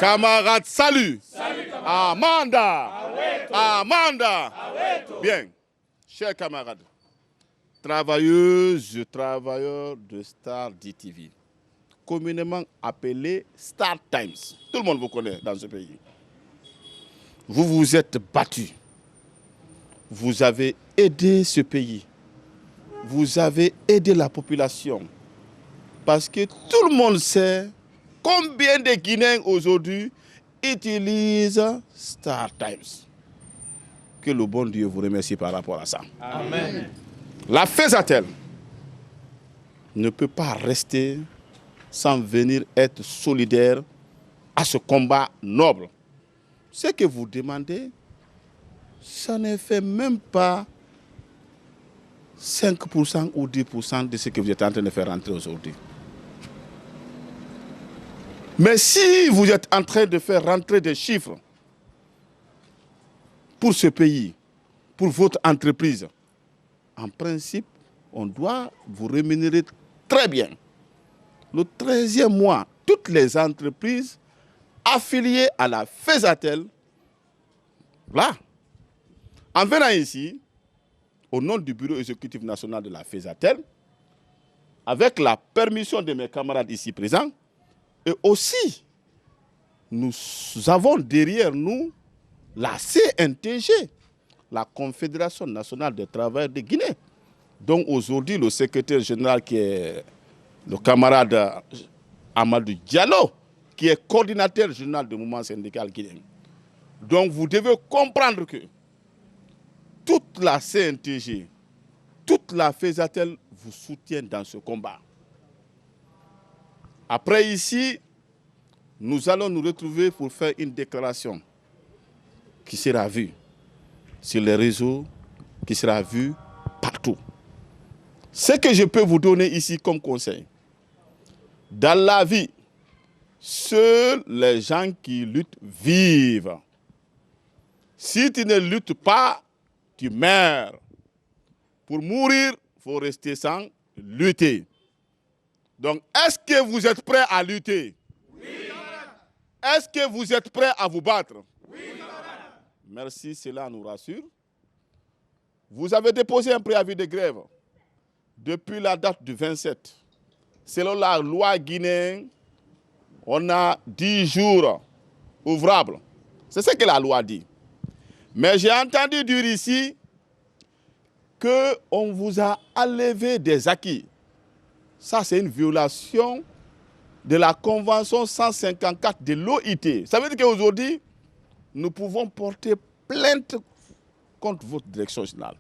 Camarades, salut. Amanda. Amanda. Bien, chers camarades, travailleuses et travailleurs de Star DTV, communément appelé Star Times. Tout le monde vous connaît dans ce pays. Vous vous êtes battus. Vous avez aidé ce pays. Vous avez aidé la population. Parce que tout le monde sait combien de Guinéens aujourd'hui utilisent Star Times. Que le bon Dieu vous remercie par rapport à ça. Amen. La FESATEL ne peut pas rester sans venir être solidaire à ce combat noble. Ce que vous demandez, ça ne fait même pas 5% ou 10% de ce que vous êtes en train de faire rentrer aujourd'hui. Mais si vous êtes en train de faire rentrer des chiffres pour ce pays, pour votre entreprise, en principe, on doit vous rémunérer très bien. Le 13e mois, toutes les entreprises affiliées à la FESATEL, là, en venant ici, au nom du bureau exécutif national de la FESATEL, avec la permission de mes camarades ici présents, et aussi, nous avons derrière nous la CNTG, la Confédération nationale des travailleurs de Guinée. Donc aujourd'hui, le secrétaire général qui est le camarade Amadou Diallo, qui est coordinateur général du mouvement syndical guinéen. Donc vous devez comprendre que toute la CNTG, toute la FESATEL vous soutient dans ce combat. Après ici, nous allons nous retrouver pour faire une déclaration qui sera vue sur les réseaux, qui sera vue partout. Ce que je peux vous donner ici comme conseil, dans la vie, seuls les gens qui luttent vivent. Si tu ne luttes pas, tu meurs. Pour mourir, il faut rester sans lutter. Donc, est-ce que vous êtes prêts à lutter? Oui. Est-ce que vous êtes prêts à vous battre? Oui. Merci, cela nous rassure. Vous avez déposé un préavis de grève depuis la date du 27. Selon la loi guinéenne, on a 10 jours ouvrables. C'est ce que la loi dit. Mais j'ai entendu dire ici qu'on vous a enlevé des acquis. Ça, c'est une violation de la Convention 154 de l'OIT. Ça veut dire qu'aujourd'hui, nous pouvons porter plainte contre votre direction générale.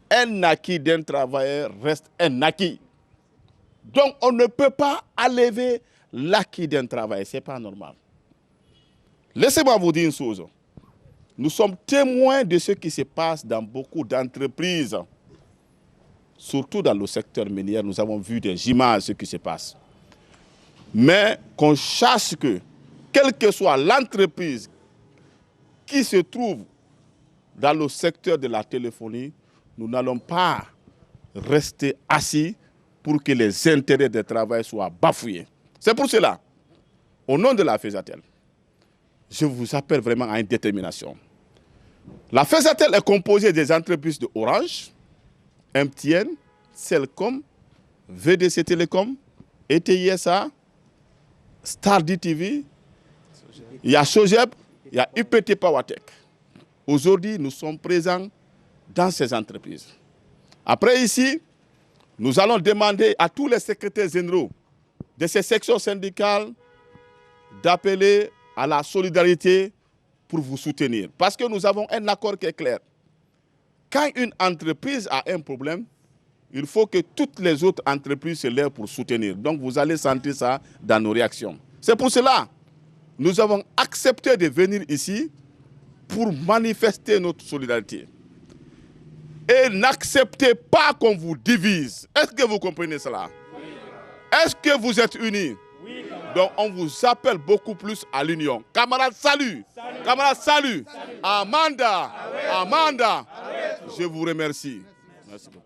Un acquis d'un travailleur reste un acquis. Donc, on ne peut pas enlever l'acquis d'un travailleur. Ce n'est pas normal. Laissez-moi vous dire une chose. Nous sommes témoins de ce qui se passe dans beaucoup d'entreprises. Surtout dans le secteur minier, nous avons vu des images de ce qui se passe. Mais qu'on sache que, quelle que soit l'entreprise qui se trouve dans le secteur de la téléphonie, nous n'allons pas rester assis pour que les intérêts des travailleurs soient bafoués. C'est pour cela, au nom de la FESATEL, je vous appelle vraiment à une détermination. La FESATEL est composée des entreprises de Orange, MTN, Celcom, VDC Telecom, ETISA, Star DTV, il y a Sogep, il y a UPT Powertech. Aujourd'hui, nous sommes présents dans ces entreprises. Après ici, nous allons demander à tous les secrétaires généraux de ces sections syndicales d'appeler à la solidarité pour vous soutenir. Parce que nous avons un accord qui est clair. Quand une entreprise a un problème, il faut que toutes les autres entreprises se lèvent pour soutenir. Donc vous allez sentir ça dans nos réactions. C'est pour cela que nous avons accepté de venir ici pour manifester notre solidarité. Et n'acceptez pas qu'on vous divise. Est-ce que vous comprenez cela? Oui. Est-ce que vous êtes unis? Oui. Donc on vous appelle beaucoup plus à l'union. Camarades, salut. Salut. Camarades, salut. Salut. Amanda. Amanda. Je vous remercie. Merci beaucoup.